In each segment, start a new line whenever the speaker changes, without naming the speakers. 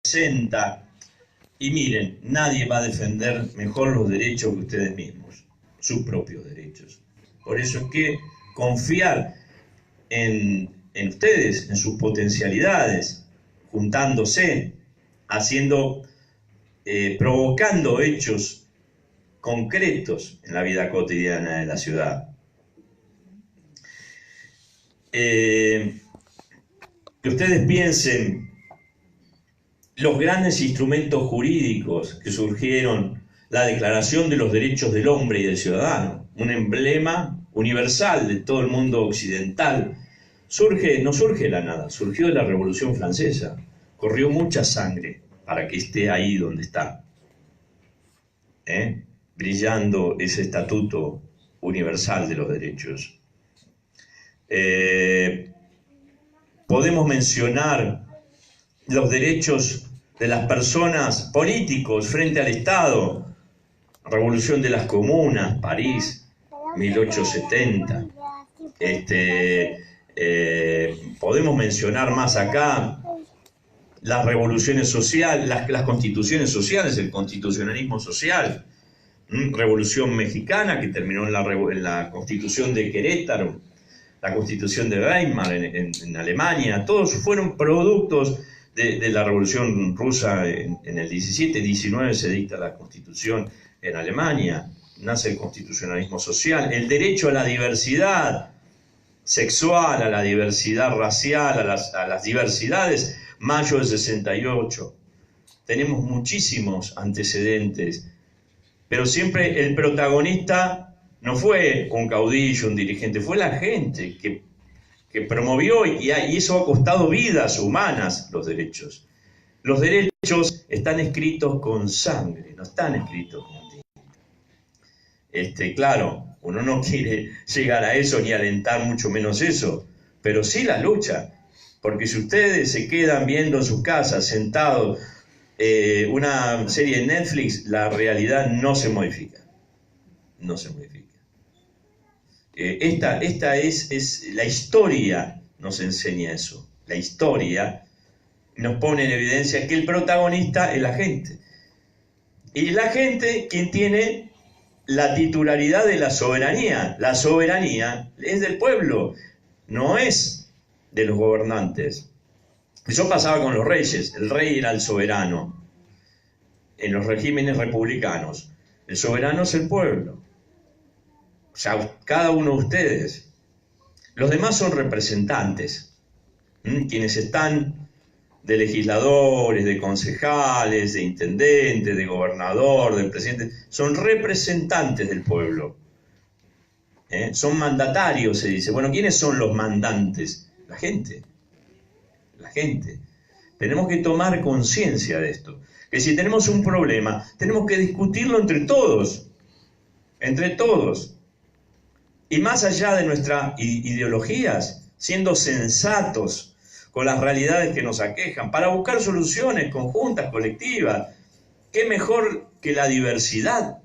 60. Y miren, nadie va a defender mejor los derechos que ustedes mismos, sus propios derechos. Por eso es que confiar en ustedes, en sus potencialidades, juntándose, provocando hechos concretos en la vida cotidiana de la ciudad. Que ustedes piensen los grandes instrumentos jurídicos que surgieron, la Declaración de los Derechos del Hombre y del Ciudadano, un emblema universal de todo el mundo occidental. No surge de la nada, surgió de la Revolución Francesa. Corrió mucha sangre para que esté ahí donde está, brillando ese estatuto universal de los derechos. Podemos mencionar los derechos de las personas políticos frente al Estado. Revolución de las Comunas, París, 1870. Podemos mencionar más acá las revoluciones sociales, las constituciones sociales, el constitucionalismo social. Revolución Mexicana, que terminó en la Constitución de Querétaro, la Constitución de Weimar en Alemania. Todos fueron productos de la Revolución Rusa en el 17-19 se dicta la Constitución en Alemania, nace el constitucionalismo social, el derecho a la diversidad sexual, a la diversidad racial, a las diversidades, mayo del 68. Tenemos muchísimos antecedentes, pero siempre el protagonista no fue un caudillo, un dirigente, fue la gente que promovió, y eso ha costado vidas humanas, los derechos. Los derechos están escritos con sangre, no están escritos con tinta. Claro, uno no quiere llegar a eso ni alentar mucho menos eso, pero sí la lucha, porque si ustedes se quedan viendo en sus casas, sentados, una serie en Netflix, la realidad no se modifica. No se modifica. Esta es la historia, nos enseña eso. La historia nos pone en evidencia que el protagonista es la gente. Y la gente quien tiene la titularidad de la soberanía. La soberanía es del pueblo, no es de los gobernantes. Eso pasaba con los reyes. El rey era el soberano. En los regímenes republicanos, el soberano es el pueblo. O sea, cada uno de ustedes. Los demás son representantes, quienes están de legisladores, de concejales, de intendentes, de gobernador, de presidente, son representantes del pueblo. Son mandatarios, se dice. Bueno, ¿quiénes son los mandantes? La gente. La gente. Tenemos que tomar conciencia de esto. Que si tenemos un problema, tenemos que discutirlo entre todos. Entre todos. Y más allá de nuestras ideologías, siendo sensatos con las realidades que nos aquejan, para buscar soluciones conjuntas, colectivas. ¿Qué mejor que la diversidad?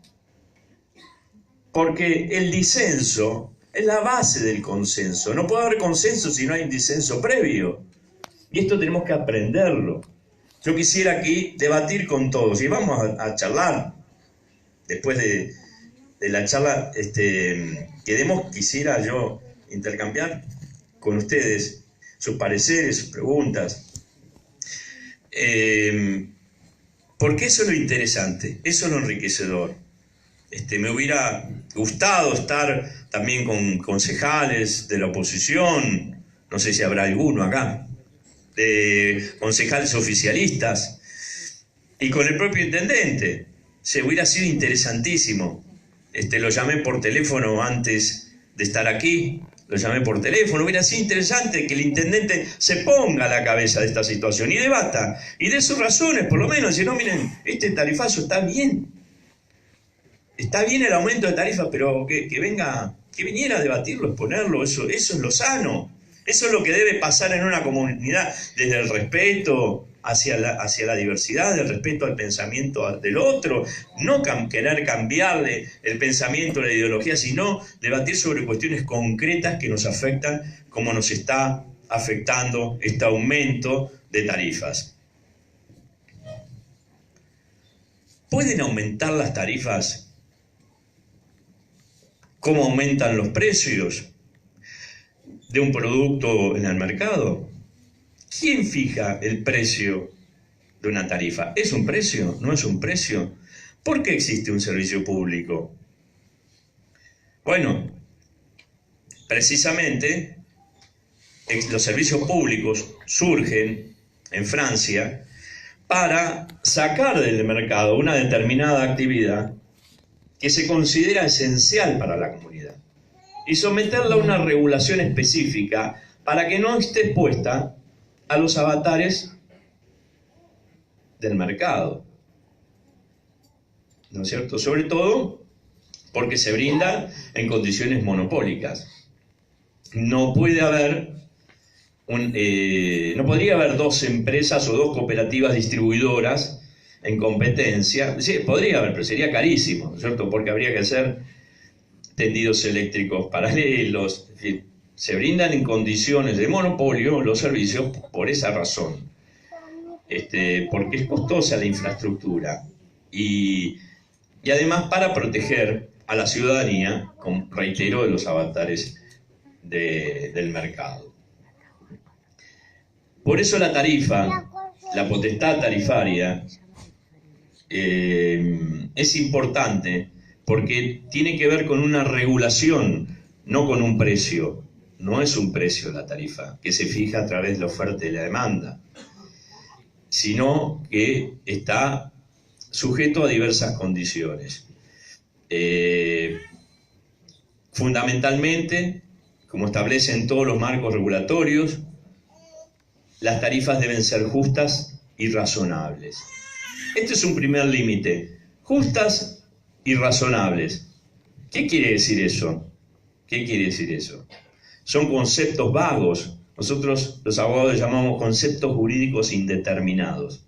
Porque el disenso es la base del consenso. No puede haber consenso si no hay un disenso previo. Y esto tenemos que aprenderlo. Yo quisiera aquí debatir con todos, y vamos a charlar después de la charla quisiera yo intercambiar con ustedes sus pareceres, sus preguntas. Porque eso es lo interesante, eso es lo enriquecedor. Me hubiera gustado estar también con concejales de la oposición, no sé si habrá alguno acá, de concejales oficialistas, y con el propio intendente. Se hubiera sido interesantísimo. Lo llamé por teléfono antes de estar aquí, lo llamé por teléfono. Hubiera sido interesante que el intendente se ponga a la cabeza de esta situación y debata, y dé sus razones, por lo menos. Si no, miren, este tarifazo está bien el aumento de tarifas, pero que viniera a debatirlo, exponerlo, eso es lo sano. Eso es lo que debe pasar en una comunidad, desde el respeto hacia la diversidad, el respeto al pensamiento del otro, no querer cambiarle el pensamiento, la ideología, sino debatir sobre cuestiones concretas que nos afectan, como nos está afectando este aumento de tarifas. ¿Pueden aumentar las tarifas? ¿Cómo aumentan los precios de un producto en el mercado? ¿Quién fija el precio de una tarifa? ¿Es un precio? ¿No es un precio? ¿Por qué existe un servicio público? Bueno, precisamente los servicios públicos surgen en Francia para sacar del mercado una determinada actividad que se considera esencial para la comunidad y someterla a una regulación específica para que no esté expuesta a los avatares del mercado, ¿no es cierto? Sobre todo porque se brinda en condiciones monopólicas. No podría haber dos empresas o dos cooperativas distribuidoras en competencia. Sí, podría haber, pero sería carísimo, ¿no es cierto? Porque habría que hacer tendidos eléctricos paralelos. Es decir, se brindan en condiciones de monopolio los servicios por esa razón. Porque es costosa la infraestructura y además para proteger a la ciudadanía, reitero, de los avatares del mercado. Por eso la tarifa, la potestad tarifaria, es importante porque tiene que ver con una regulación, no con un precio. No es un precio la tarifa que se fija a través de la oferta y la demanda, sino que está sujeto a diversas condiciones. Fundamentalmente, como establecen todos los marcos regulatorios, las tarifas deben ser justas y razonables. Este es un primer límite. Justas y razonables. ¿Qué quiere decir eso? ¿Qué quiere decir eso? Son conceptos vagos. Nosotros, los abogados, llamamos conceptos jurídicos indeterminados,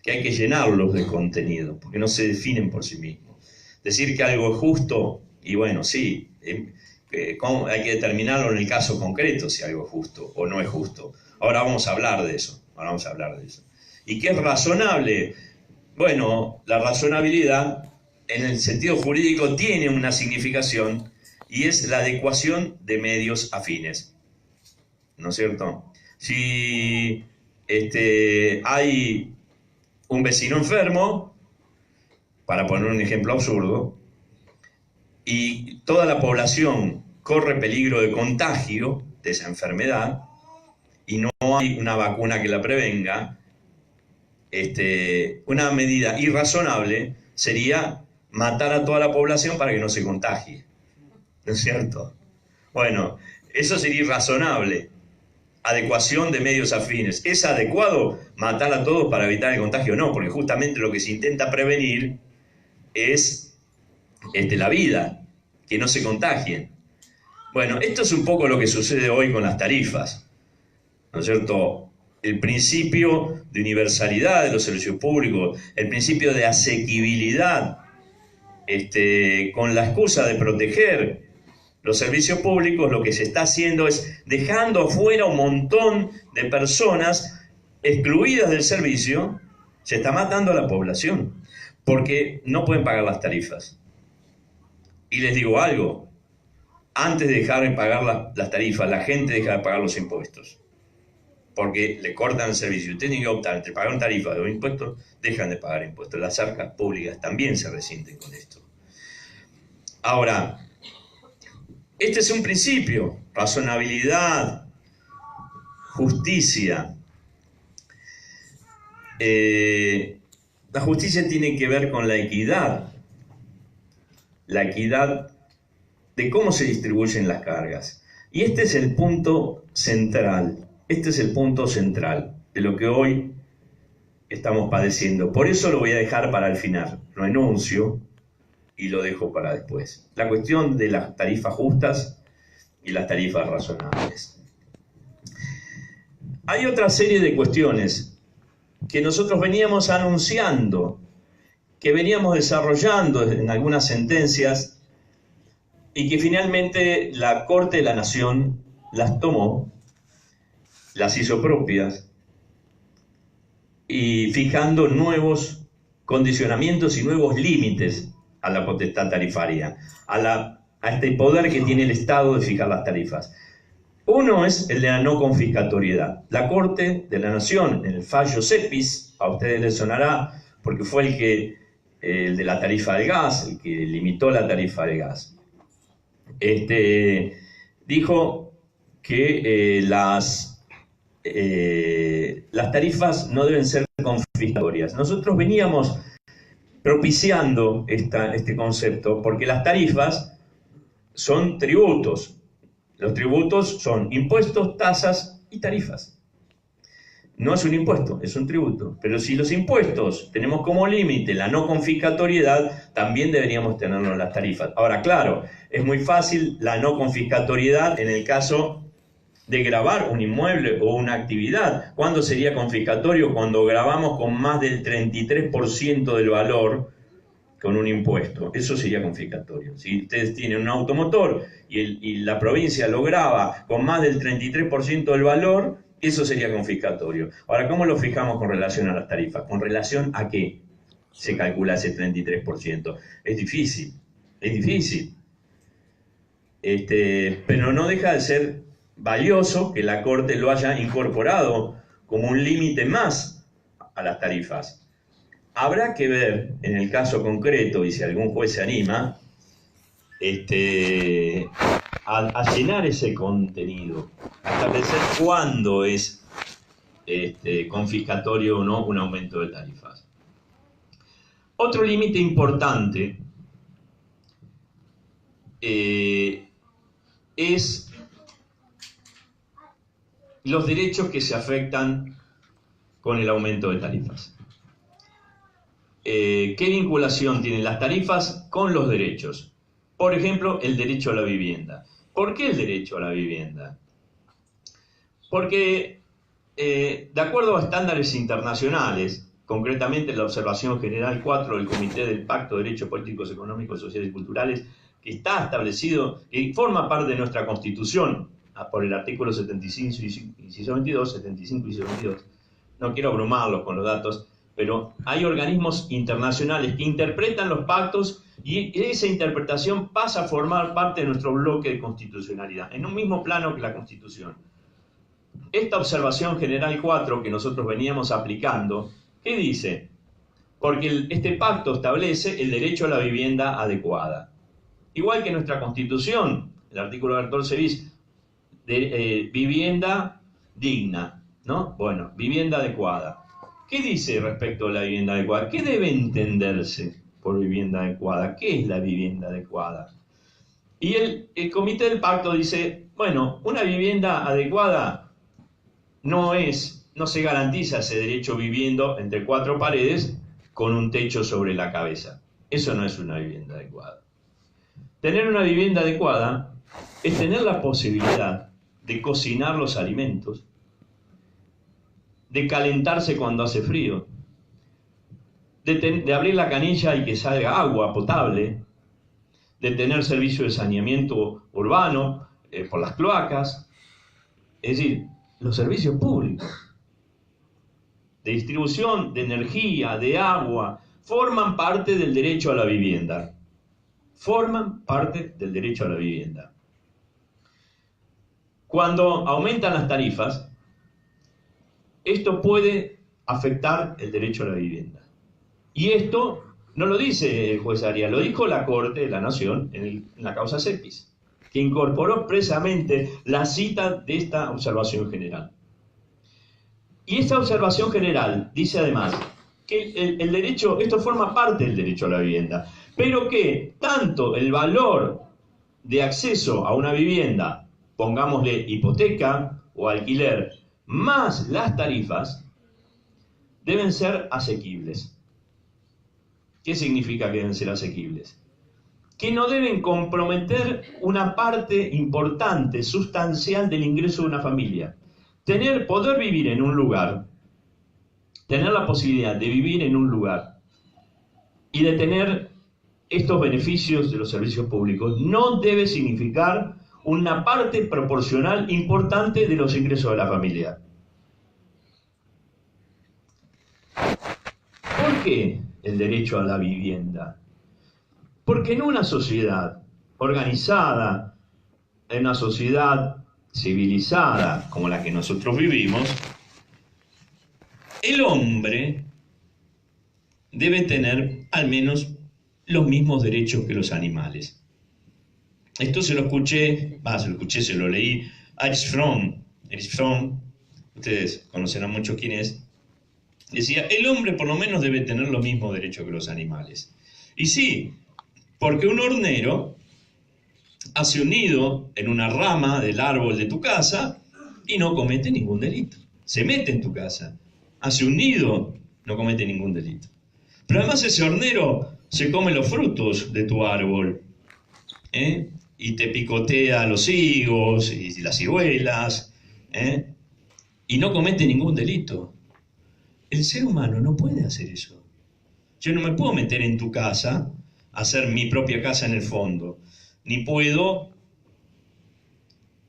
que hay que llenarlos de contenido, porque no se definen por sí mismos. Decir que algo es justo, y bueno, sí, hay que determinarlo en el caso concreto, si algo es justo o no es justo. Ahora vamos a hablar de eso. ¿Y qué es razonable? Bueno, la razonabilidad, en el sentido jurídico, tiene una significación, y es la adecuación de medios afines, ¿no es cierto? Si hay un vecino enfermo, para poner un ejemplo absurdo, y toda la población corre peligro de contagio de esa enfermedad, y no hay una vacuna que la prevenga, una medida irrazonable sería matar a toda la población para que no se contagie, ¿no es cierto? Bueno, eso sería irrazonable. Adecuación de medios afines. ¿Es adecuado matar a todos para evitar el contagio? No, porque justamente lo que se intenta prevenir es la vida, que no se contagien. Bueno, esto es un poco lo que sucede hoy con las tarifas, ¿no es cierto? El principio de universalidad de los servicios públicos, el principio de asequibilidad, con la excusa de proteger los servicios públicos, lo que se está haciendo es dejando afuera un montón de personas excluidas del servicio. Se está matando a la población porque no pueden pagar las tarifas. Y les digo algo, antes de dejar de pagar las tarifas, la gente deja de pagar los impuestos, porque le cortan el servicio. Ustedes tienen que optar entre pagar tarifas o impuestos, dejan de pagar impuestos. Las arcas públicas también se resienten con esto. Ahora, este es un principio: razonabilidad, justicia. La justicia tiene que ver con la equidad de cómo se distribuyen las cargas. Y este es el punto central, de lo que hoy estamos padeciendo. Por eso lo voy a dejar para el final, lo enuncio y lo dejo para después. La cuestión de las tarifas justas y las tarifas razonables. Hay otra serie de cuestiones que nosotros veníamos anunciando, que veníamos desarrollando en algunas sentencias y que finalmente la Corte de la Nación las tomó, las hizo propias y fijando nuevos condicionamientos y nuevos límites a la potestad tarifaria, a este poder que tiene el Estado de fijar las tarifas. Uno es el de la no confiscatoriedad. La Corte de la Nación, en el fallo Cepis, a ustedes les sonará, porque fue el de la tarifa del gas, el que limitó la tarifa del gas, dijo que las tarifas no deben ser confiscatorias. Nosotros veníamos propiciando este concepto porque las tarifas son tributos. Los tributos son impuestos, tasas y tarifas. No es un impuesto, es un tributo. Pero si los impuestos tenemos como límite la no confiscatoriedad, también deberíamos tenerlo en las tarifas. Ahora, claro, es muy fácil la no confiscatoriedad en el caso de gravar un inmueble o una actividad. ¿Cuándo sería confiscatorio? Cuando gravamos con más del 33% del valor con un impuesto. Eso sería confiscatorio. Si ustedes tienen un automotor y la provincia lo grava con más del 33% del valor, eso sería confiscatorio. Ahora, ¿cómo lo fijamos con relación a las tarifas? ¿Con relación a qué se calcula ese 33%? Es difícil, es difícil. Pero no deja de ser valioso que la Corte lo haya incorporado como un límite más a las tarifas. Habrá que ver en el caso concreto, y si algún juez se anima, a llenar ese contenido, a establecer cuándo es confiscatorio o no un aumento de tarifas. Otro límite importante es los derechos que se afectan con el aumento de tarifas. ¿Qué vinculación tienen las tarifas con los derechos? Por ejemplo, el derecho a la vivienda. ¿Por qué el derecho a la vivienda? Porque, de acuerdo a estándares internacionales, concretamente la Observación General 4 del Comité del Pacto de Derechos Políticos, Económicos, Sociales y Culturales, que está establecido, que forma parte de nuestra Constitución, por el artículo 75 y 22, no quiero abrumarlos con los datos, pero hay organismos internacionales que interpretan los pactos y esa interpretación pasa a formar parte de nuestro bloque de constitucionalidad, en un mismo plano que la Constitución. Esta Observación General 4 que nosotros veníamos aplicando, ¿qué dice? Porque este pacto establece el derecho a la vivienda adecuada. Igual que nuestra Constitución, el artículo 14 bis, de vivienda digna, ¿no? Bueno, vivienda adecuada. ¿Qué dice respecto a la vivienda adecuada? ¿Qué debe entenderse por vivienda adecuada? ¿Qué es la vivienda adecuada? Y el Comité del Pacto dice, bueno, una vivienda adecuada no se garantiza ese derecho viviendo entre cuatro paredes con un techo sobre la cabeza. Eso no es una vivienda adecuada. Tener una vivienda adecuada es tener la posibilidad de cocinar los alimentos, de calentarse cuando hace frío, de abrir la canilla y que salga agua potable, de tener servicio de saneamiento urbano por las cloacas, es decir, los servicios públicos de distribución de energía, de agua, forman parte del derecho a la vivienda. Forman parte del derecho a la vivienda. Cuando aumentan las tarifas, esto puede afectar el derecho a la vivienda. Y esto no lo dice el juez Arias, lo dijo la Corte de la Nación en la causa Cepis, que incorporó expresamente la cita de esta observación general. Y esta observación general dice además que el derecho, esto forma parte del derecho a la vivienda, pero que tanto el valor de acceso a una vivienda, pongámosle hipoteca o alquiler, más las tarifas, deben ser asequibles. ¿Qué significa que deben ser asequibles? Que no deben comprometer una parte importante, sustancial del ingreso de una familia. Poder vivir en un lugar, tener la posibilidad de vivir en un lugar y de tener estos beneficios de los servicios públicos no debe significar una parte proporcional importante de los ingresos de la familia. ¿Por qué? el derecho a la vivienda. Porque en una sociedad organizada, en una sociedad civilizada como la que nosotros vivimos, el hombre debe tener al menos los mismos derechos que los animales. Esto se lo leí a Erich Fromm, ustedes conocerán mucho quién es, decía, el hombre por lo menos debe tener los mismos derechos que los animales. Y sí, porque un hornero hace un nido en una rama del árbol de tu casa y no comete ningún delito. Se mete en tu casa, hace un nido, no comete ningún delito. Pero además ese hornero se come los frutos de tu árbol, y te picotea los higos y las ciruelas, y no comete ningún delito. El ser humano no puede hacer eso. Yo no me puedo meter en tu casa, hacer mi propia casa en el fondo, ni puedo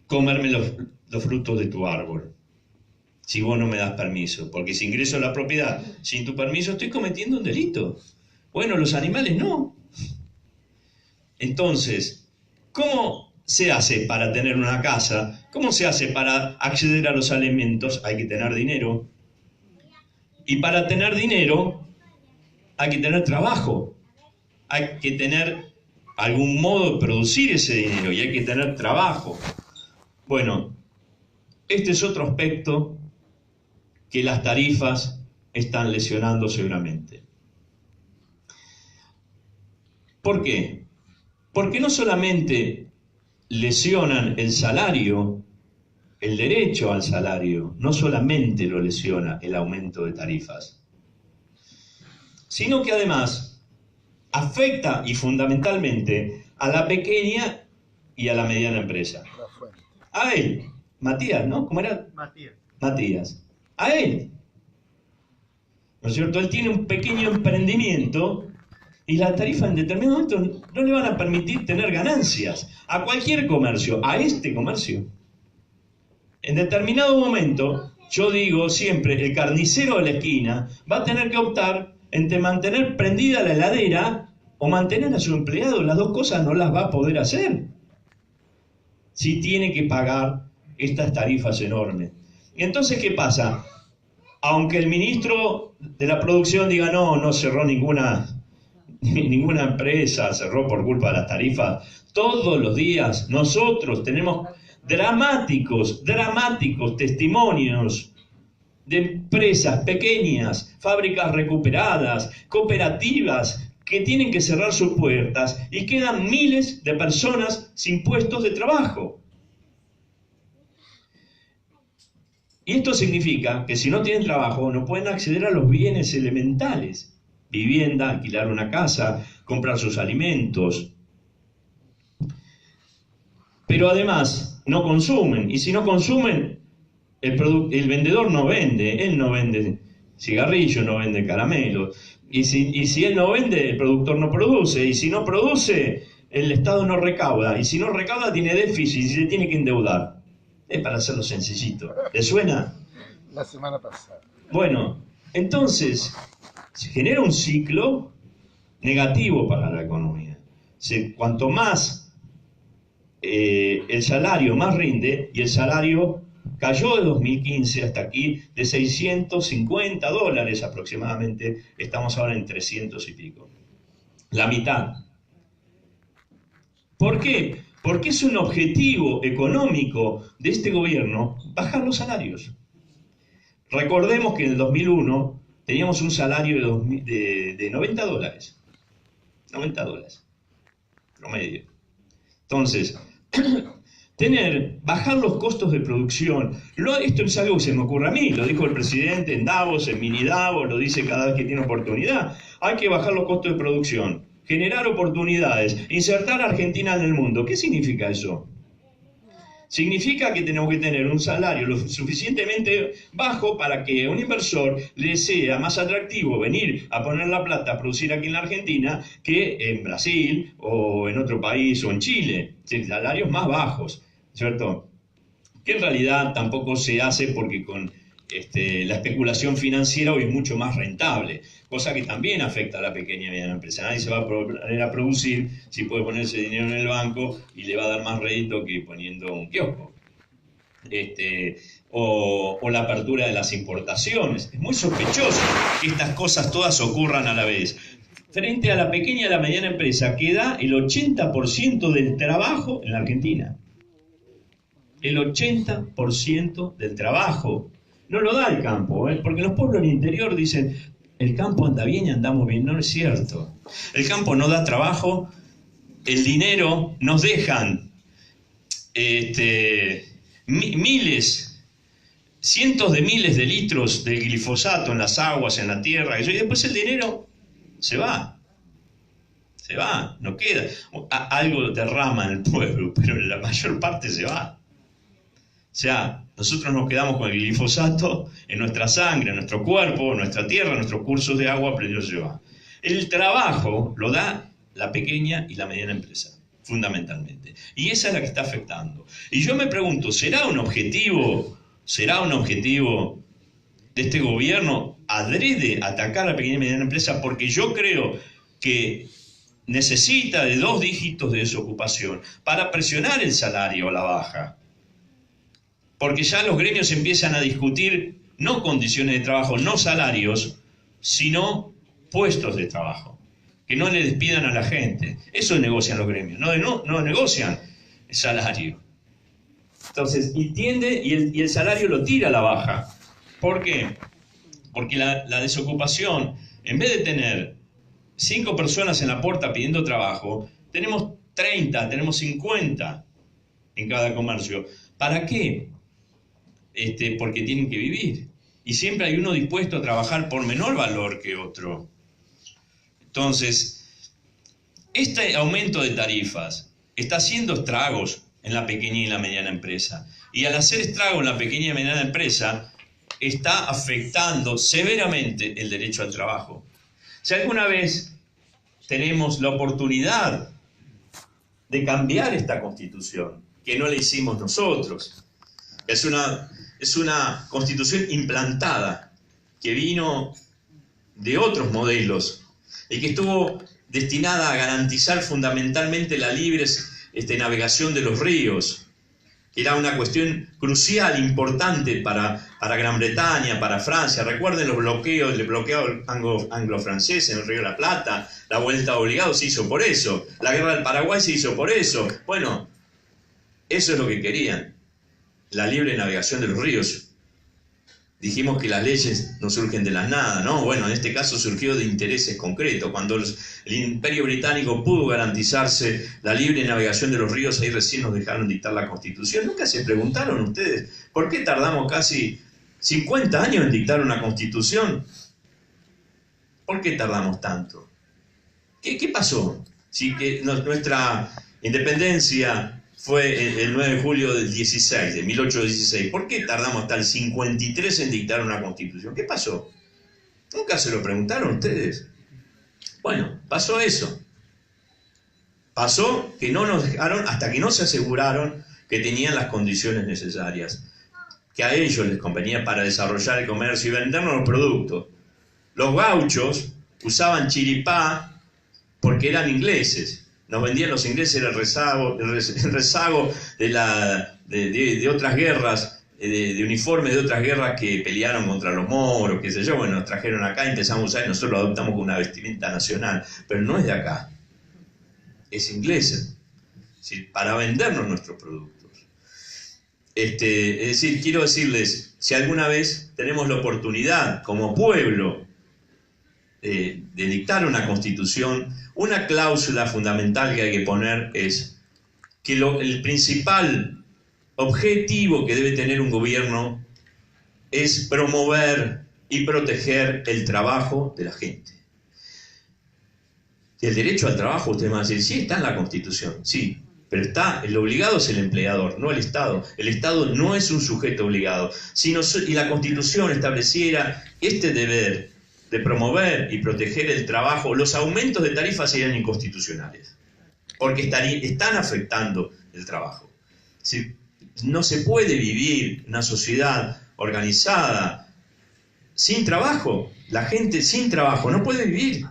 comerme los frutos de tu árbol, si vos no me das permiso, porque si ingreso a la propiedad sin tu permiso estoy cometiendo un delito. Bueno, los animales no. Entonces, ¿cómo se hace para tener una casa? ¿Cómo se hace para acceder a los alimentos? Hay que tener dinero. Y para tener dinero hay que tener trabajo. Hay que tener algún modo de producir ese dinero y hay que tener trabajo. Bueno, este es otro aspecto que las tarifas están lesionando seguramente. ¿Por qué? Porque no solamente lesionan el salario, el derecho al salario, no solamente lo lesiona el aumento de tarifas, sino que además afecta y fundamentalmente a la pequeña y a la mediana empresa. A él, Matías, ¿no? ¿Cómo era? Matías. A él. ¿No es cierto? Él tiene un pequeño emprendimiento y las tarifas en determinado momento no le van a permitir tener ganancias a cualquier comercio, a este comercio. En determinado momento, yo digo siempre, el carnicero de la esquina va a tener que optar entre mantener prendida la heladera o mantener a su empleado. Las dos cosas no las va a poder hacer si tiene que pagar estas tarifas enormes. Y entonces, ¿qué pasa? Aunque el ministro de la producción diga no cerró ninguna empresa, cerró por culpa de las tarifas, todos los días nosotros tenemos dramáticos testimonios de empresas pequeñas, fábricas recuperadas, cooperativas que tienen que cerrar sus puertas y quedan miles de personas sin puestos de trabajo. Y esto significa que si no tienen trabajo no pueden acceder a los bienes elementales: vivienda, alquilar una casa, comprar sus alimentos. Pero además no consumen, y si no consumen, el vendedor no vende, él no vende cigarrillos, no vende caramelos, y si él no vende, el productor no produce, y si no produce, el Estado no recauda, y si no recauda tiene déficit y se tiene que endeudar. Es para hacerlo sencillito. ¿Le suena?
La semana pasada.
Bueno, entonces se genera un ciclo negativo para la economía. Cuanto más el salario más rinde, y el salario cayó de 2015 hasta aquí de $650 aproximadamente, estamos ahora en 300 y pico. La mitad. ¿Por qué? Porque es un objetivo económico de este gobierno bajar los salarios. Recordemos que en el 2001 teníamos un salario de $90. $90 promedio. Entonces, bajar los costos de producción, esto es algo que se me ocurre a mí, lo dijo el presidente en Davos, en mini Davos, lo dice cada vez que tiene oportunidad. Hay que bajar los costos de producción, generar oportunidades, insertar a Argentina en el mundo. ¿Qué significa eso? Significa que tenemos que tener un salario lo suficientemente bajo para que a un inversor le sea más atractivo venir a poner la plata a producir aquí en la Argentina que en Brasil o en otro país o en Chile. Salarios más bajos, ¿cierto? Que en realidad tampoco se hace porque con la especulación financiera hoy es mucho más rentable, cosa que también afecta a la pequeña y mediana empresa. Nadie se va a poner a producir si puede ponerse dinero en el banco y le va a dar más rédito que poniendo un kiosco. O la apertura de las importaciones. Es muy sospechoso que estas cosas todas ocurran a la vez. Frente a la pequeña y la mediana empresa, que da el 80% del trabajo en la Argentina. El 80% del trabajo. No lo da el campo, porque los pueblos del interior dicen, el campo anda bien y andamos bien. No es cierto. El campo no da trabajo, el dinero nos dejan miles, cientos de miles de litros de glifosato en las aguas, en la tierra, y después el dinero se va, no queda. Algo derrama en el pueblo, pero la mayor parte se va. O sea, nosotros nos quedamos con el glifosato en nuestra sangre, en nuestro cuerpo, en nuestra tierra, en nuestros cursos de agua, pero Dios se va. El trabajo lo da la pequeña y la mediana empresa, fundamentalmente. Y esa es la que está afectando. Y yo me pregunto, ¿será un objetivo de este gobierno adrede atacar a la pequeña y mediana empresa? Porque yo creo que necesita de 2 dígitos de desocupación para presionar el salario a la baja. Porque ya los gremios empiezan a discutir no condiciones de trabajo, no salarios, sino puestos de trabajo. Que no le despidan a la gente. Eso negocian los gremios, no negocian el salario. Entonces, entiende y el salario lo tira a la baja. ¿Por qué? Porque la desocupación, en vez de tener 5 personas en la puerta pidiendo trabajo, tenemos 30, tenemos 50 en cada comercio. ¿Para qué? Porque tienen que vivir. Y siempre hay uno dispuesto a trabajar por menor valor que otro. Entonces, este aumento de tarifas está haciendo estragos en la pequeña y la mediana empresa. Y al hacer estragos en la pequeña y mediana empresa, está afectando severamente el derecho al trabajo. Si alguna vez tenemos la oportunidad de cambiar esta Constitución, que no la hicimos nosotros, es una Constitución implantada, que vino de otros modelos, y que estuvo destinada a garantizar fundamentalmente la libre navegación de los ríos, que era una cuestión crucial, importante para Gran Bretaña, para Francia. Recuerden los bloqueos, el bloqueo anglo-francés en el Río de la Plata, la vuelta obligada se hizo por eso, la guerra del Paraguay se hizo por eso. Bueno, eso es lo que querían, la libre navegación de los ríos. Dijimos que las leyes no surgen de la nada, ¿no? Bueno, en este caso surgió de intereses concretos. Cuando el Imperio Británico pudo garantizarse la libre navegación de los ríos, ahí recién nos dejaron dictar la Constitución. ¿Nunca se preguntaron ustedes por qué tardamos casi 50 años en dictar una Constitución? ¿Por qué tardamos tanto? ¿Qué pasó? Si que nuestra independencia fue el 9 de julio del 16, de 1816. ¿Por qué tardamos hasta el 53 en dictar una Constitución? ¿Qué pasó? ¿Nunca se lo preguntaron ustedes? Bueno, pasó eso. Pasó que no nos dejaron hasta que no se aseguraron que tenían las condiciones necesarias, que a ellos les convenía para desarrollar el comercio y vendernos los productos. Los gauchos usaban chiripá porque eran ingleses. Nos vendían los ingleses el rezago de otras guerras, de uniformes de otras guerras que pelearon contra los moros, qué sé yo. Bueno, nos trajeron acá, empezamos a usar y nosotros lo adoptamos como una vestimenta nacional. Pero no es de acá, es inglesa, para vendernos nuestros productos. Es decir, quiero decirles, si alguna vez tenemos la oportunidad como pueblo de dictar una Constitución, una cláusula fundamental que hay que poner es que el principal objetivo que debe tener un gobierno es promover y proteger el trabajo de la gente. El derecho al trabajo, usted me va a decir, sí, está en la Constitución, sí, pero el obligado es el empleador, no el Estado. El Estado no es un sujeto obligado, y la Constitución estableciera este deber de promover y proteger el trabajo. Los aumentos de tarifas serían inconstitucionales, porque están afectando el trabajo. No se puede vivir una sociedad organizada, sin trabajo. La gente sin trabajo no puede vivir.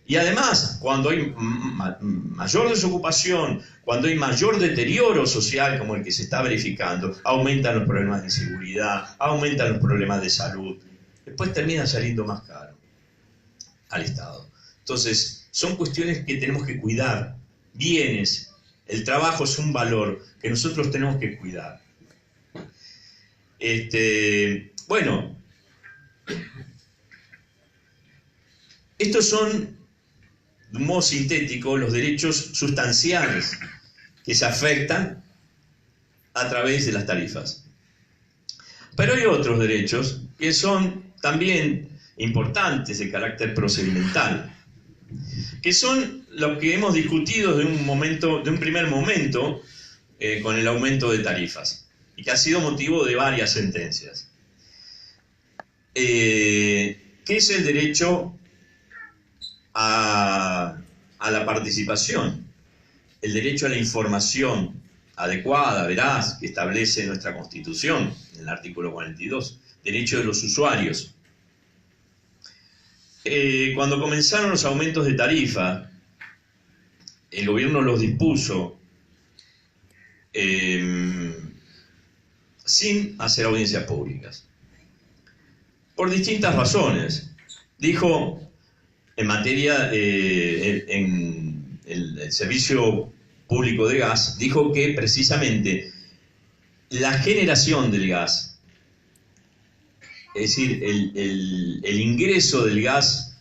Y además, cuando hay mayor desocupación, cuando hay mayor deterioro social como el que se está verificando, aumentan los problemas de inseguridad, aumentan los problemas de salud. Después termina saliendo más caro al Estado. Entonces, son cuestiones que tenemos que cuidar. Bienes, el trabajo es un valor que nosotros tenemos que cuidar. Bueno, estos son, de un modo sintético, los derechos sustanciales que se afectan a través de las tarifas. Pero hay otros derechos que son también importantes de carácter procedimental, que son lo que hemos discutido de un primer momento con el aumento de tarifas, y que ha sido motivo de varias sentencias. ¿Qué es el derecho a la participación? El derecho a la información adecuada, veraz, que establece nuestra Constitución, en el artículo 42, derecho de los usuarios. Cuando comenzaron los aumentos de tarifa, el gobierno los dispuso sin hacer audiencias públicas, por distintas razones. Dijo, en materia, en el servicio público de gas, dijo que precisamente la generación del gas, es decir, el ingreso del gas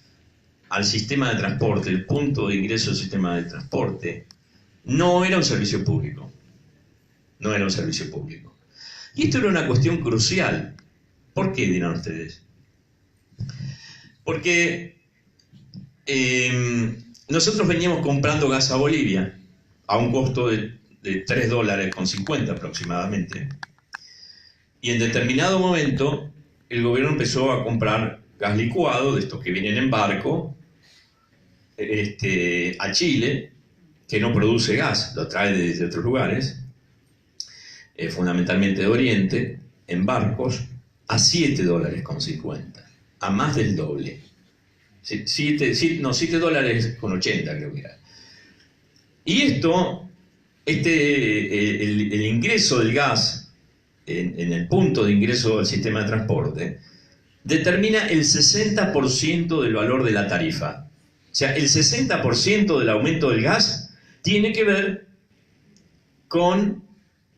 al sistema de transporte, el punto de ingreso al sistema de transporte, no era un servicio público. No era un servicio público. Y esto era una cuestión crucial. ¿Por qué, dirán ustedes? Porque nosotros veníamos comprando gas a Bolivia a un costo de $3.50 aproximadamente. Y en determinado momento el gobierno empezó a comprar gas licuado, de estos que vienen en barco, a Chile, que no produce gas, lo trae desde otros lugares, fundamentalmente de Oriente, en barcos, a $7.50, a más del doble. $7.80 creo que era. Y esto, el ingreso del gas en el punto de ingreso al sistema de transporte, determina el 60% del valor de la tarifa. O sea, el 60% del aumento del gas tiene que ver con,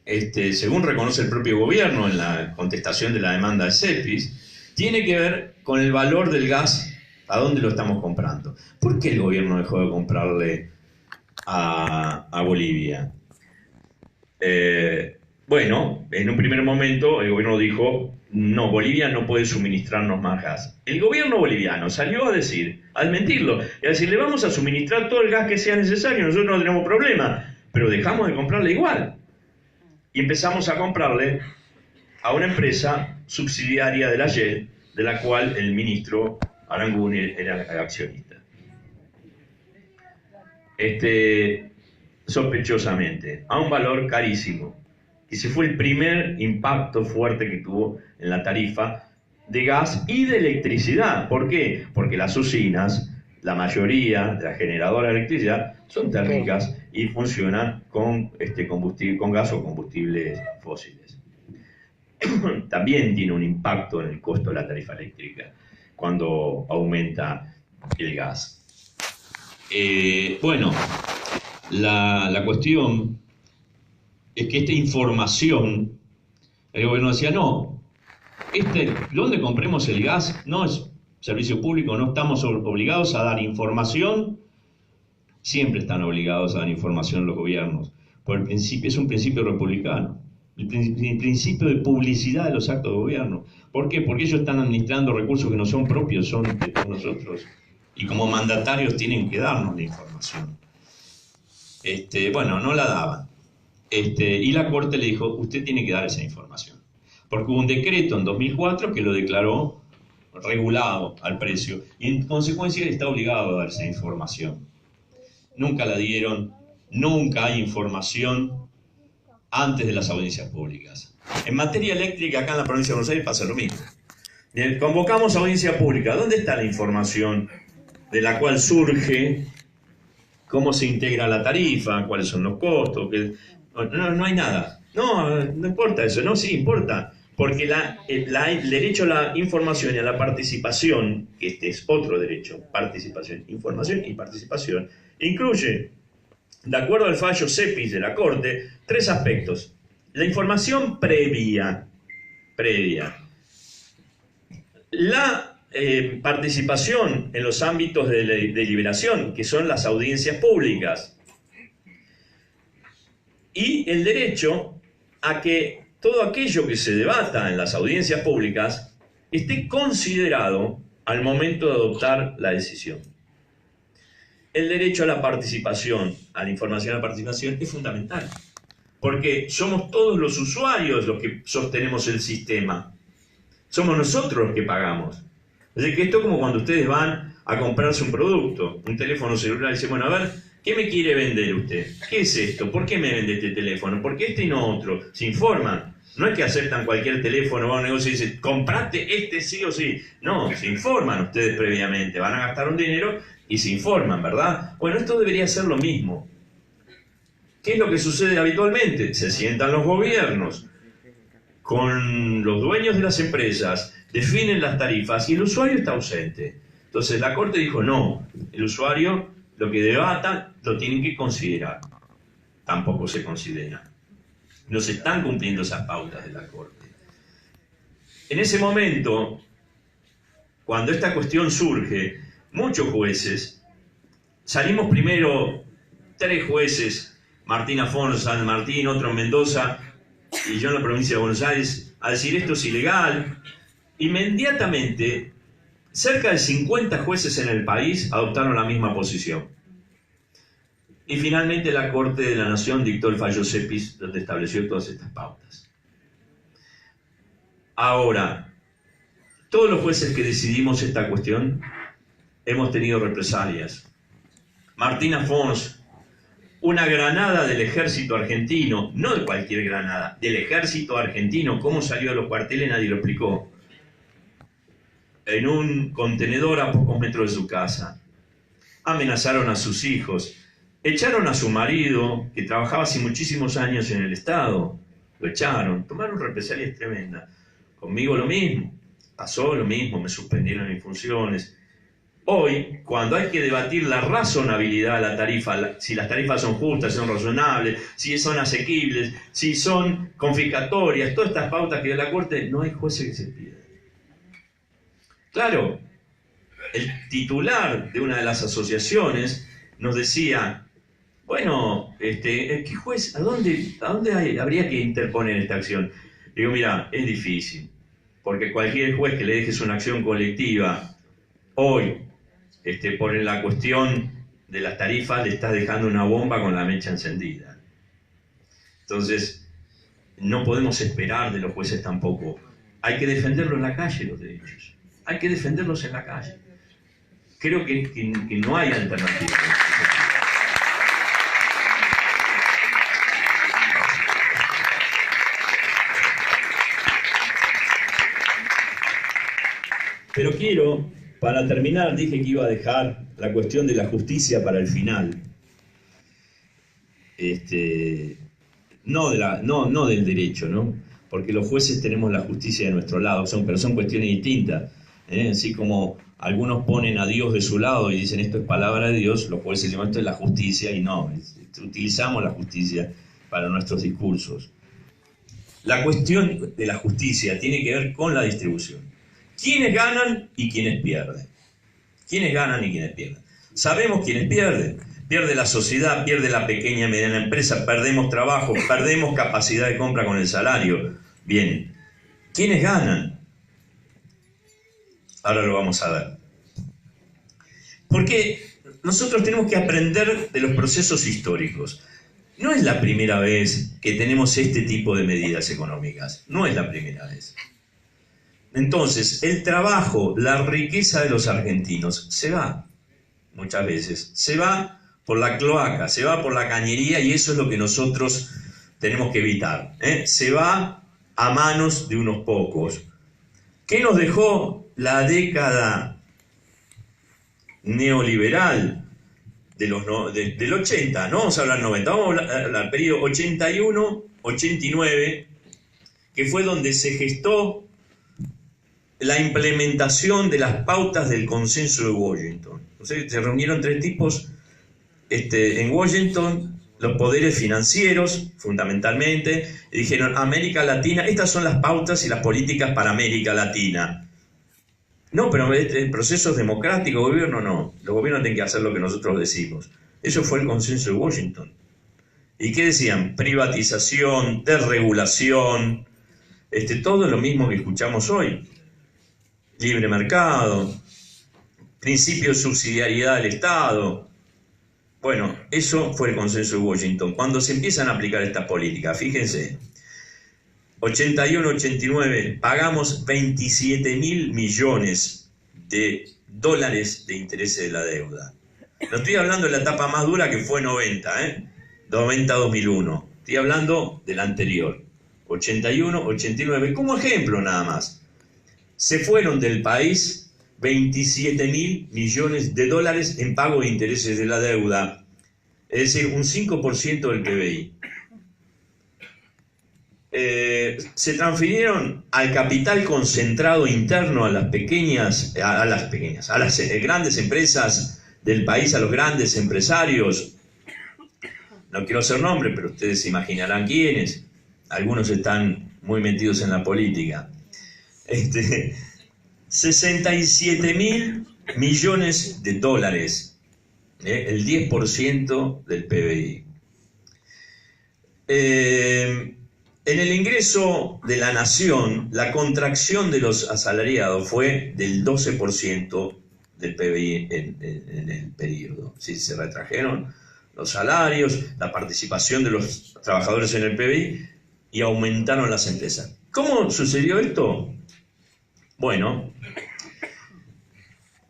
según reconoce el propio gobierno en la contestación de la demanda de CEPIS, tiene que ver con el valor del gas, a dónde lo estamos comprando. ¿Por qué el gobierno dejó de comprarle a Bolivia? Bueno, en un primer momento el gobierno dijo, no, Bolivia no puede suministrarnos más gas. El gobierno boliviano salió a desmentirlo, y a decir, le vamos a suministrar todo el gas que sea necesario, nosotros no tenemos problema, pero dejamos de comprarle igual. Y empezamos a comprarle a una empresa subsidiaria de la YEL, de la cual el ministro Aranguren era accionista. Sospechosamente, a un valor carísimo. Y ese fue el primer impacto fuerte que tuvo en la tarifa de gas y de electricidad. ¿Por qué? Porque las usinas, la mayoría de las generadoras de electricidad, son térmicas y funcionan con, con gas o combustibles fósiles. También tiene un impacto en el costo de la tarifa eléctrica cuando aumenta el gas. Bueno, la cuestión es que esta información, el gobierno decía, no, donde compremos el gas no es servicio público, no estamos obligados a dar información, siempre están obligados a dar información los gobiernos, por el principio, es un principio republicano, el principio de publicidad de los actos de gobierno. ¿Por qué? Porque ellos están administrando recursos que no son propios, son de todos nosotros, y como mandatarios tienen que darnos la información. Bueno, no la daban. Y la Corte le dijo, usted tiene que dar esa información. Porque hubo un decreto en 2004 que lo declaró regulado al precio. Y en consecuencia está obligado a dar esa información. Nunca la dieron, nunca hay información antes de las audiencias públicas. En materia eléctrica, acá en la provincia de Buenos Aires pasa lo mismo. Bien, convocamos audiencia pública. ¿Dónde está la información de la cual surge cómo se integra la tarifa, cuáles son los costos? No hay nada. No importa eso, no, sí importa. Porque el derecho a la información y a la participación, que este es otro derecho, participación, información y participación, incluye, de acuerdo al fallo CEPIS de la Corte, 3 aspectos. La información previa. La participación en los ámbitos de deliberación, que son las audiencias públicas. Y el derecho a que todo aquello que se debata en las audiencias públicas esté considerado al momento de adoptar la decisión. El derecho a la participación, a la información a la participación, es fundamental, porque somos todos los usuarios los que sostenemos el sistema. Somos nosotros los que pagamos. Es decir, que esto es como cuando ustedes van a comprarse un producto, un teléfono celular, y dicen, bueno, a ver, ¿qué me quiere vender usted? ¿Qué es esto? ¿Por qué me vende este teléfono? ¿Por qué este y no otro? Se informan. No es que aceptan cualquier teléfono, van a un negocio y dicen, comprate este sí o sí. No, se informan ustedes previamente, van a gastar un dinero y se informan, ¿verdad? Bueno, esto debería ser lo mismo. ¿Qué es lo que sucede habitualmente? Se sientan los gobiernos con los dueños de las empresas, definen las tarifas y el usuario está ausente. Entonces la Corte dijo, no, el usuario lo que debata lo tienen que considerar. Tampoco se considera. No se están cumpliendo esas pautas de la Corte. En ese momento, cuando esta cuestión surge, muchos jueces, salimos primero 3 jueces, Martín Afonso, San Martín, otro en Mendoza, y yo en la provincia de Buenos Aires, a decir esto es ilegal. Inmediatamente, cerca de 50 jueces en el país adoptaron la misma posición. Y finalmente la Corte de la Nación dictó el fallo CEPIS, donde estableció todas estas pautas. Ahora, todos los jueces que decidimos esta cuestión hemos tenido represalias. Martín Afonso, una granada del ejército argentino, no de cualquier granada, del ejército argentino, cómo salió de los cuarteles nadie lo explicó, en un contenedor a pocos metros de su casa. Amenazaron a sus hijos, echaron a su marido, que trabajaba hace muchísimos años en el Estado, lo echaron, tomaron represalias tremendas. Conmigo lo mismo, pasó lo mismo, me suspendieron mis funciones. Hoy, cuando hay que debatir la razonabilidad de la tarifa, si las tarifas son justas, son razonables, si son asequibles, si son confiscatorias, todas estas pautas que da la Corte, no hay jueces que se pidan. Claro, el titular de una de las asociaciones nos decía, bueno, ¿qué juez, a dónde habría que interponer esta acción? Digo, mira, es difícil, porque cualquier juez que le dejes una acción colectiva hoy, por la cuestión de las tarifas, le estás dejando una bomba con la mecha encendida. Entonces, no podemos esperar de los jueces tampoco. Hay que defenderlos en la calle, los derechos. Hay que defenderlos en la calle. Creo que no hay alternativa. Pero quiero, para terminar, dije que iba a dejar la cuestión de la justicia para el final. No del derecho, ¿no? Porque los jueces tenemos la justicia de nuestro lado, pero son cuestiones distintas. Así como algunos ponen a Dios de su lado y dicen esto es palabra de Dios, los jueces dicen esto es la justicia, y no, utilizamos la justicia para nuestros discursos. La cuestión de la justicia tiene que ver con la distribución. ¿Quiénes ganan y quiénes pierden? ¿Quiénes ganan y quiénes pierden? Sabemos quiénes pierden. Pierde la sociedad, pierde la pequeña y mediana empresa, perdemos trabajo, perdemos capacidad de compra con el salario. Bien, ¿quiénes ganan? Ahora lo vamos a ver. Porque nosotros tenemos que aprender de los procesos históricos. No es la primera vez que tenemos este tipo de medidas económicas. No es la primera vez. Entonces, el trabajo, la riqueza de los argentinos se va, muchas veces. Se va por la cloaca, se va por la cañería, y eso es lo que nosotros tenemos que evitar. Se va a manos de unos pocos. ¿Qué nos dejó la década neoliberal del 80? No vamos a hablar 90, vamos a hablar del periodo 81-89, que fue donde se gestó la implementación de las pautas del consenso de Washington. Entonces, se reunieron tres tipos en Washington, los poderes financieros, fundamentalmente, y dijeron: América Latina, estas son las pautas y las políticas para América Latina. No, pero el proceso es democrático, gobierno no. Los gobiernos tienen que hacer lo que nosotros decimos. Eso fue el consenso de Washington. ¿Y qué decían? Privatización, desregulación, todo lo mismo que escuchamos hoy. Libre mercado, principio de subsidiariedad del Estado. Bueno, eso fue el consenso de Washington. Cuando se empiezan a aplicar estas políticas, fíjense, 81-89, pagamos 27.000 millones de dólares de intereses de la deuda. No estoy hablando de la etapa más dura, que fue 90, 90-2001. Estoy hablando de la anterior, 81-89. Como ejemplo nada más. Se fueron del país 27.000 millones de dólares en pago de intereses de la deuda. Es decir, un 5% del PBI. Se transfirieron al capital concentrado interno a las grandes empresas del país, a los grandes empresarios. No quiero hacer nombre, pero ustedes se imaginarán quiénes. Algunos están muy metidos en la política. 67.000 millones de dólares, el 10% del PBI. En el ingreso de la nación, la contracción de los asalariados fue del 12% del PBI en el periodo. ¿Sí? Se retrajeron los salarios, la participación de los trabajadores en el PBI y aumentaron las empresas. ¿Cómo sucedió esto? Bueno,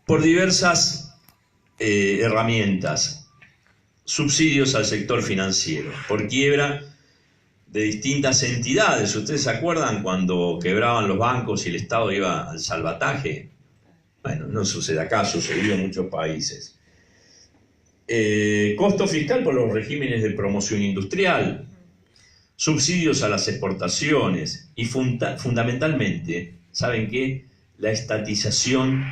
por diversas herramientas: subsidios al sector financiero, por quiebra de distintas entidades. ¿Ustedes se acuerdan cuando quebraban los bancos y el Estado iba al salvataje? Bueno, no sucede acá, sucedió en muchos países. Costo fiscal por los regímenes de promoción industrial, subsidios a las exportaciones y fundamentalmente, ¿saben qué? La estatización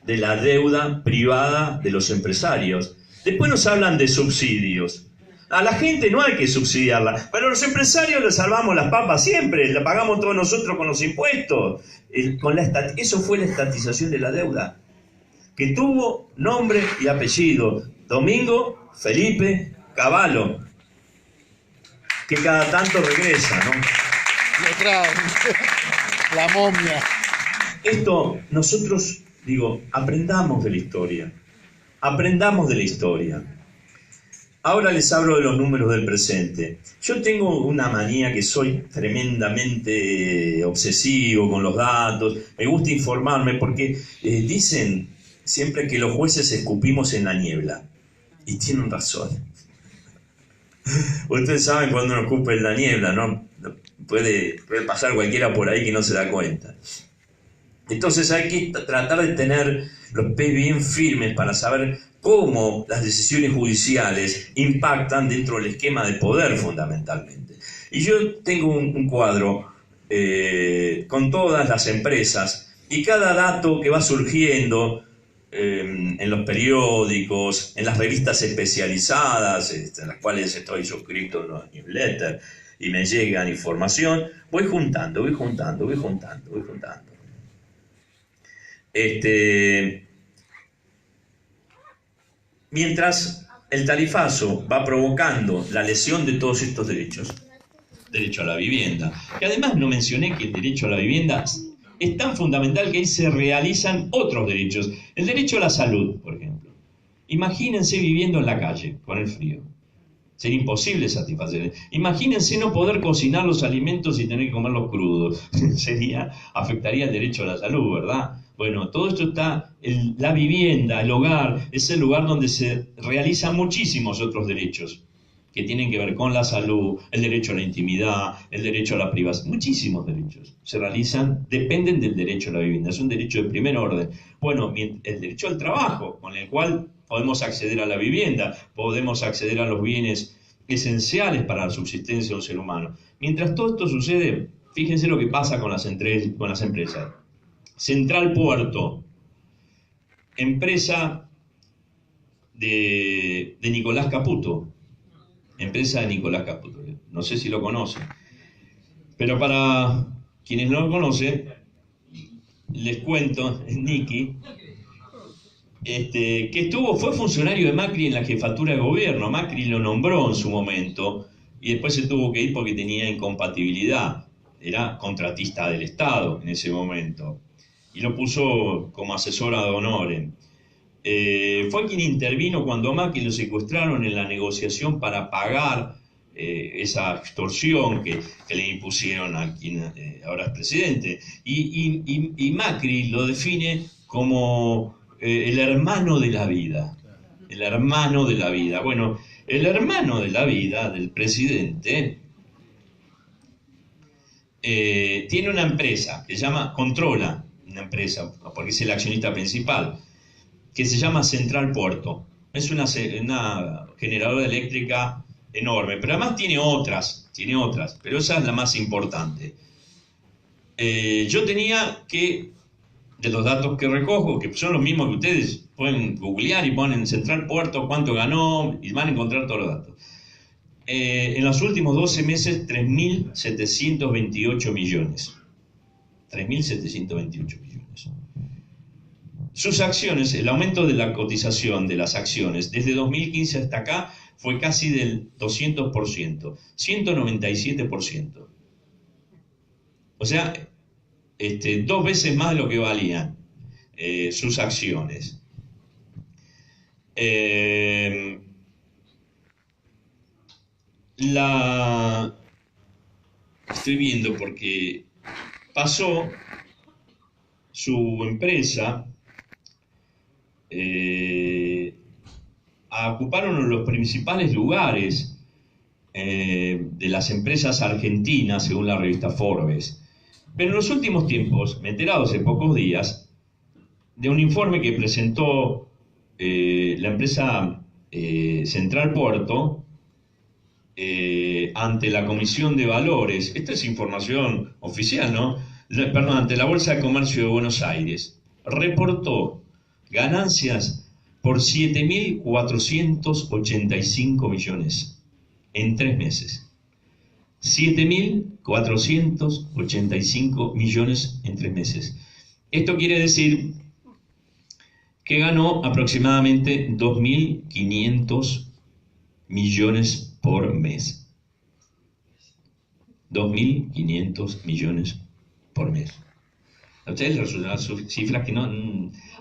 de la deuda privada de los empresarios. Después nos hablan de subsidios. A la gente no hay que subsidiarla. Pero a los empresarios les salvamos las papas siempre, la pagamos todos nosotros con los impuestos. Eso fue la estatización de la deuda, que tuvo nombre y apellido: Domingo Felipe Cavallo, que cada tanto regresa, ¿no?
Lo traen. La momia.
Esto, nosotros, aprendamos de la historia. Aprendamos de la historia. Ahora les hablo de los números del presente. Yo tengo una manía, que soy tremendamente obsesivo con los datos. Me gusta informarme porque dicen siempre que los jueces escupimos en la niebla. Y tienen razón. Ustedes saben cuando uno escupe en la niebla, ¿no? Puede pasar cualquiera por ahí que no se da cuenta. Entonces hay que tratar de tener los pies bien firmes para saber cómo las decisiones judiciales impactan dentro del esquema de poder, fundamentalmente. Y yo tengo un cuadro con todas las empresas, y cada dato que va surgiendo en los periódicos, en las revistas especializadas, en las cuales estoy suscrito en los newsletters y me llegan información, voy juntando. Mientras el tarifazo va provocando la lesión de todos estos derechos, derecho a la vivienda, que además no mencioné que el derecho a la vivienda es tan fundamental que ahí se realizan otros derechos. El derecho a la salud, por ejemplo. Imagínense viviendo en la calle con el frío. Sería imposible satisfacer. Imagínense no poder cocinar los alimentos y tener que comerlos crudos. Afectaría el derecho a la salud, ¿verdad? Bueno, todo esto está, la vivienda, el hogar, es el lugar donde se realizan muchísimos otros derechos que tienen que ver con la salud, el derecho a la intimidad, el derecho a la privacidad, muchísimos derechos se realizan, dependen del derecho a la vivienda, es un derecho de primer orden. Bueno, el derecho al trabajo, con el cual podemos acceder a la vivienda, podemos acceder a los bienes esenciales para la subsistencia de un ser humano. Mientras todo esto sucede, fíjense lo que pasa con las empresas. Central Puerto, empresa de Nicolás Caputo, no sé si lo conocen, pero para quienes no lo conocen, les cuento, es Nicky, que fue funcionario de Macri en la jefatura de gobierno. Macri lo nombró en su momento y después se tuvo que ir porque tenía incompatibilidad, era contratista del Estado en ese momento, y lo puso como asesora de honor. Fue quien intervino cuando a Macri lo secuestraron en la negociación para pagar esa extorsión que le impusieron a quien ahora es presidente. Y Macri lo define como el hermano de la vida. El hermano de la vida. Bueno, el hermano de la vida del presidente tiene una empresa que se llama, controla una empresa, porque es el accionista principal, que se llama Central Puerto. Es una generadora eléctrica enorme, pero además tiene otras, pero esa es la más importante. Yo tenía que, de los datos que recojo, que son los mismos que ustedes pueden googlear y ponen Central Puerto, cuánto ganó, y van a encontrar todos los datos. En los últimos 12 meses, 3.728 millones. 3.728 millones. Sus acciones, el aumento de la cotización de las acciones desde 2015 hasta acá fue casi del 200%, 197%. O sea, 2 veces más de lo que valían sus acciones. Estoy viendo porque pasó su empresa a ocupar uno de los principales lugares de las empresas argentinas, según la revista Forbes. Pero en los últimos tiempos, me he enterado hace pocos días de un informe que presentó la empresa Central Puerto ante la Comisión de Valores. Esta es información oficial, ¿no? Perdón, ante la Bolsa de Comercio de Buenos Aires. Reportó ganancias por 7.485 millones en 3 meses. 7.485 millones en 3 meses. Esto quiere decir que ganó aproximadamente 2.500 millones por mes. 2.500 millones por mes. A ustedes les resultan cifras que no...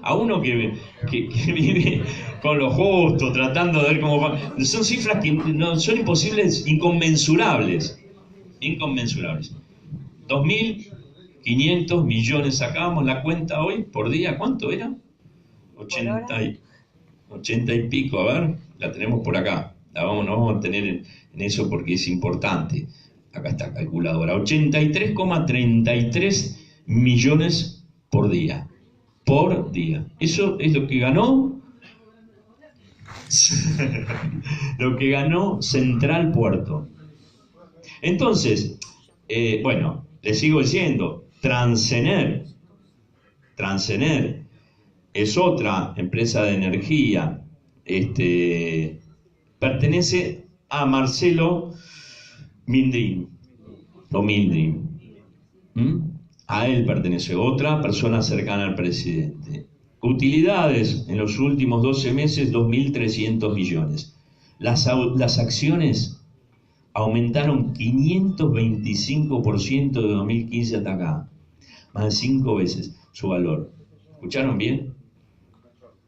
A uno que vive con lo justo, tratando de ver cómo va... Son cifras que no, son imposibles, inconmensurables. Inconmensurables. 2.500 millones. Sacábamos la cuenta hoy por día. ¿Cuánto era? 80 y pico. A ver, la tenemos por acá. No vamos a tener en eso porque es importante. Acá está calculadora. 83,33 millones por día. Por día. Eso es lo que ganó lo que ganó Central Puerto. Entonces, bueno, les sigo diciendo, Transener es otra empresa de energía, pertenece a Marcelo Mindrin, o Mindrin. A él pertenece otra persona cercana al presidente. Utilidades en los últimos 12 meses, 2.300 millones. Las acciones aumentaron 525% de 2015 hasta acá. Más de 5 veces su valor. ¿Escucharon bien?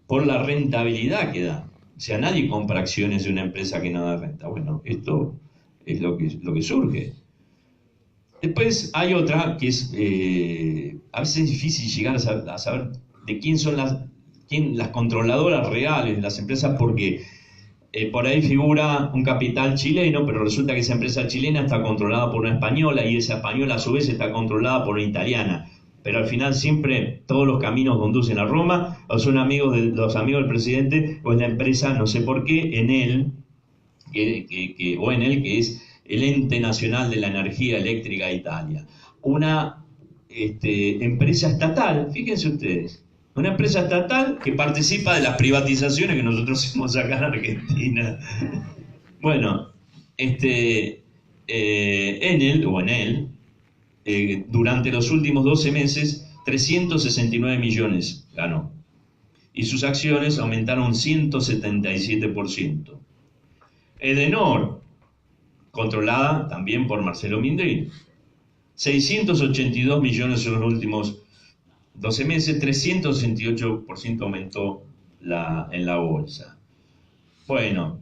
Por la rentabilidad que da. O sea, nadie compra acciones de una empresa que no da renta. Bueno, esto es lo que surge. Después hay otra que es, a veces es difícil llegar a saber de quién son las controladoras reales de las empresas, porque por ahí figura un capital chileno, pero resulta que esa empresa chilena está controlada por una española y esa española a su vez está controlada por una italiana. Pero al final siempre todos los caminos conducen a Roma, o son amigos de los amigos del presidente, o es la empresa, no sé por qué, Enel, que es el ente nacional de la energía eléctrica de Italia. Una empresa estatal, fíjense ustedes, una empresa estatal que participa de las privatizaciones que nosotros hacemos acá en Argentina. Bueno, Enel, durante los últimos 12 meses, 369 millones ganó. Y sus acciones aumentaron 177%. Edenor, controlada también por Marcelo Mindrini, 682 millones en los últimos 12 meses, 368% aumentó en la bolsa. Bueno,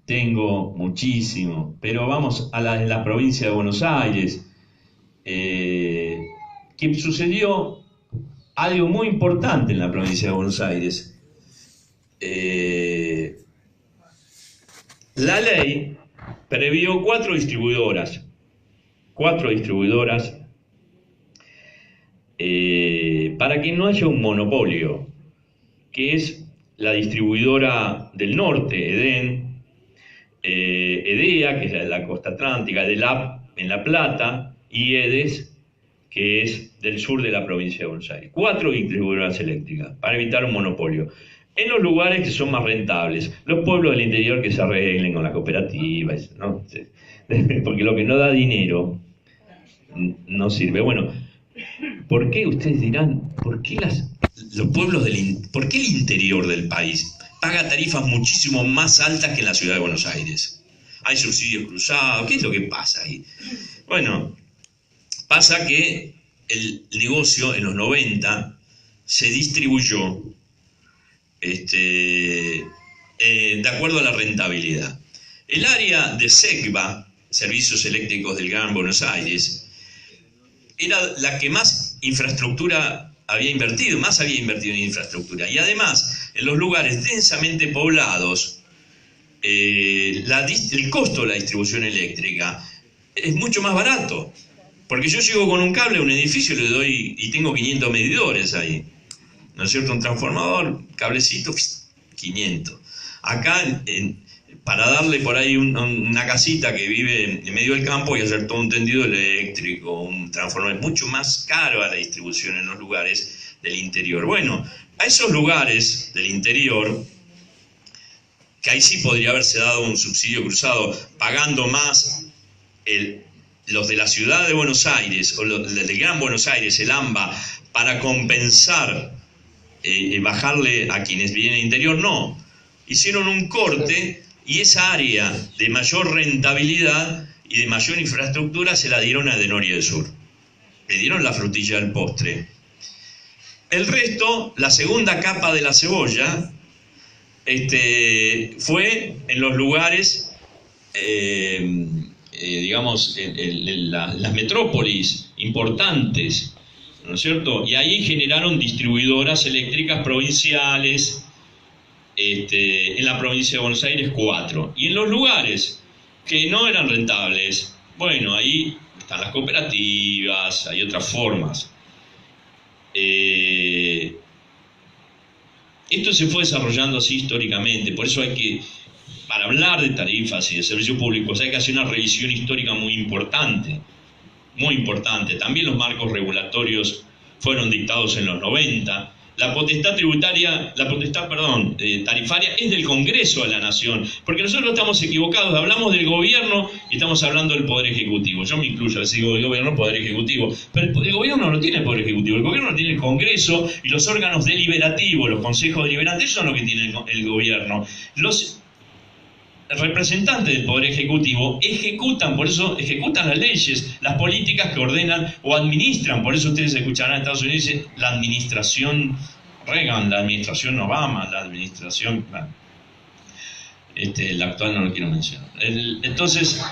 tengo muchísimo, pero vamos a la provincia de Buenos Aires, que sucedió algo muy importante en la provincia de Buenos Aires. La ley previó 4 distribuidoras para que no haya un monopolio, que es la distribuidora del norte, EDEN, EDEA, que es la de la costa atlántica, DELAP en La Plata, y EDES, que es del sur de la provincia de Buenos Aires. 4 distribuidoras eléctricas para evitar un monopolio. En los lugares que son más rentables, los pueblos del interior que se arreglen con las cooperativas, ¿no? Porque lo que no da dinero no sirve. Bueno, ¿por qué ustedes dirán, por qué los pueblos por qué el interior del país paga tarifas muchísimo más altas que en la ciudad de Buenos Aires? Hay subsidios cruzados, ¿qué es lo que pasa ahí? Bueno, pasa que el negocio en los 90 se distribuyó de acuerdo a la rentabilidad. El área de SECBA, Servicios Eléctricos del Gran Buenos Aires, era la que más infraestructura había invertido en infraestructura. Y además, en los lugares densamente poblados, el costo de la distribución eléctrica es mucho más barato. Porque yo llego con un cable a un edificio y le doy, y tengo 500 medidores ahí. ¿No es cierto? Un transformador, cablecito, 500. Acá, para darle por ahí una casita que vive en medio del campo y hacer todo un tendido eléctrico, un transformador, es mucho más caro a la distribución en los lugares del interior. Bueno, a esos lugares del interior, que ahí sí podría haberse dado un subsidio cruzado, pagando más los de la ciudad de Buenos Aires o los del Gran Buenos Aires, el AMBA, para compensar, bajarle a quienes viven del interior, no. Hicieron un corte y esa área de mayor rentabilidad y de mayor infraestructura se la dieron a Edenor y del Sur. Le dieron la frutilla del postre. El resto, la segunda capa de la cebolla, fue en los lugares, digamos, en las metrópolis importantes, ¿no es cierto? Y ahí generaron distribuidoras eléctricas provinciales, en la provincia de Buenos Aires 4. Y en los lugares que no eran rentables, bueno, ahí están las cooperativas, hay otras formas. Esto se fue desarrollando así históricamente, por eso hay que, para hablar de tarifas y de servicios públicos, hay que hacer una revisión histórica muy importante, muy importante. También los marcos regulatorios fueron dictados en los 90. La potestad tarifaria es del Congreso de la Nación, porque nosotros estamos equivocados, hablamos del gobierno y estamos hablando del Poder Ejecutivo. Yo me incluyo, les digo del gobierno, Poder Ejecutivo, pero el gobierno no tiene Poder Ejecutivo, el gobierno tiene el Congreso y los órganos deliberativos, los consejos deliberantes, son lo que tiene el gobierno. Los representantes del Poder Ejecutivo ejecutan las leyes, las políticas que ordenan o administran. Por eso ustedes escucharán en Estados Unidos, dice la administración Reagan, la administración Obama, la administración... la actual no lo quiero mencionar. Entonces,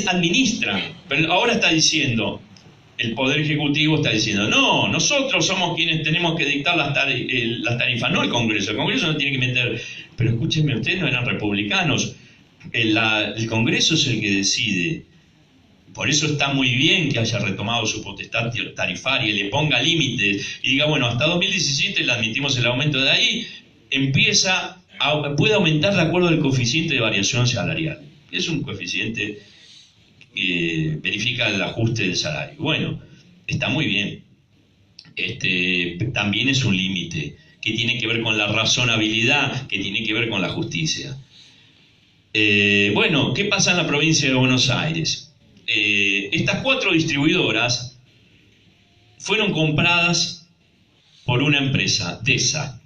administran, pero ahora está diciendo, el Poder Ejecutivo está diciendo, no, nosotros somos quienes tenemos que dictar las tarifas, no el Congreso. El Congreso no tiene que meter. Pero escúchenme, ustedes no eran republicanos. El Congreso es el que decide. Por eso está muy bien que haya retomado su potestad tarifaria, le ponga límites y diga, bueno, hasta 2017 le admitimos el aumento, de ahí puede aumentar de acuerdo al coeficiente de variación salarial. Es un coeficiente que verifica el ajuste del salario. Bueno, está muy bien. También es un límite que tiene que ver con la razonabilidad, que tiene que ver con la justicia. Bueno, ¿qué pasa en la provincia de Buenos Aires? Estas 4 distribuidoras fueron compradas por una empresa, DESA.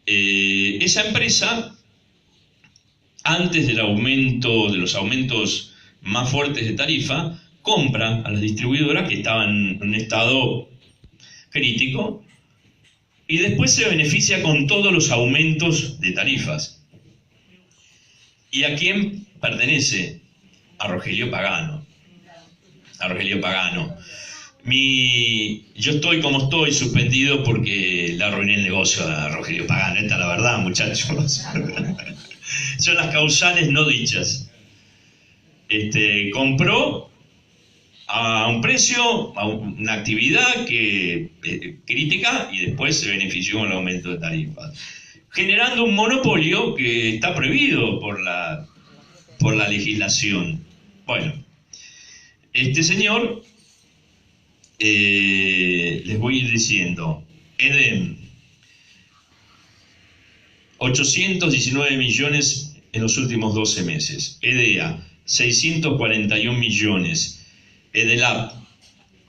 Esa empresa, antes de los aumentos más fuertes de tarifa, compra a las distribuidoras que estaban en un estado crítico y después se beneficia con todos los aumentos de tarifas. ¿Y a quién pertenece? A Rogelio Pagano. A Rogelio Pagano. Yo estoy como estoy, suspendido porque le arruiné el negocio a Rogelio Pagano. Esta es la verdad, muchachos. Son las causales no dichas. Compró a un precio, a una actividad crítica, y después se benefició con el aumento de tarifas, generando un monopolio que está prohibido por la legislación. Bueno, este señor, les voy a ir diciendo, EDEM, 819 millones en los últimos 12 meses, EDEA, 641 millones, EDELAP,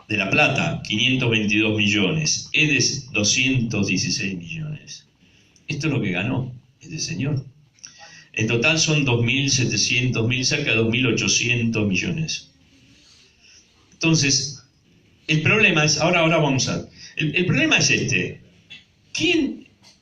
de La Plata, 522 millones, EDES, 216 millones. Esto es lo que ganó este señor. En total son 2.700, cerca de 2.800 millones. Entonces, el problema es, ahora vamos a... El problema es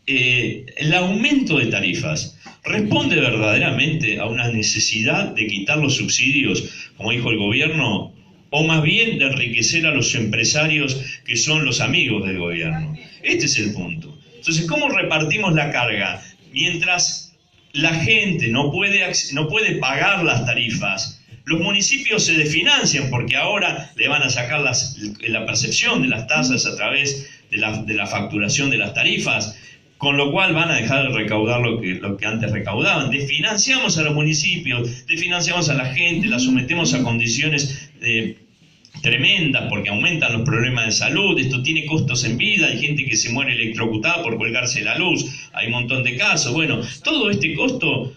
el aumento de tarifas responde verdaderamente a una necesidad de quitar los subsidios, como dijo el gobierno, o más bien de enriquecer a los empresarios que son los amigos del gobierno. Este es el punto. Entonces, ¿cómo repartimos la carga? Mientras la gente no puede pagar las tarifas, los municipios se desfinancian porque ahora le van a sacar la percepción de las tasas a través de la facturación de las tarifas, con lo cual van a dejar de recaudar lo que antes recaudaban. Desfinanciamos a los municipios, desfinanciamos a la gente, la sometemos a condiciones tremendas porque aumentan los problemas de salud. Esto tiene costos en vida, hay gente que se muere electrocutada por colgarse la luz, hay un montón de casos. Bueno, todo este costo,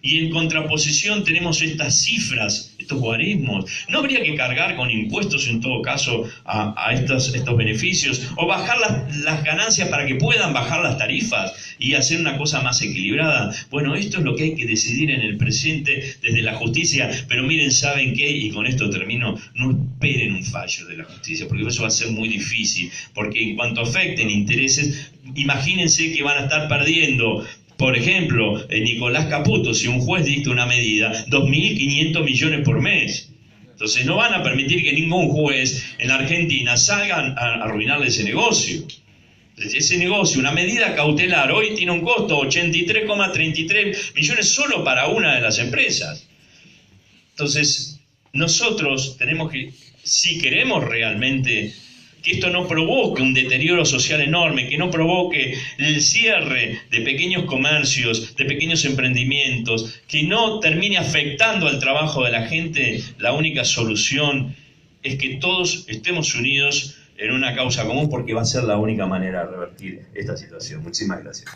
y en contraposición tenemos estas cifras, estos guarismos. ¿No habría que cargar con impuestos en todo caso a estos beneficios? ¿O bajar las ganancias para que puedan bajar las tarifas y hacer una cosa más equilibrada? Bueno, esto es lo que hay que decidir en el presente desde la justicia. Pero miren, ¿saben qué? Y con esto termino, no esperen un fallo de la justicia, porque eso va a ser muy difícil. Porque en cuanto afecten intereses, imagínense que van a estar perdiendo. Por ejemplo, Nicolás Caputo, si un juez dicta una medida, 2.500 millones por mes. Entonces no van a permitir que ningún juez en la Argentina salga a arruinarle ese negocio. Ese negocio, una medida cautelar, hoy tiene un costo 83,33 millones solo para una de las empresas. Entonces, nosotros tenemos que, si queremos realmente que esto no provoque un deterioro social enorme, que no provoque el cierre de pequeños comercios, de pequeños emprendimientos, que no termine afectando al trabajo de la gente, la única solución es que todos estemos unidos en una causa común, porque va a ser la única manera de revertir esta situación. Muchísimas gracias.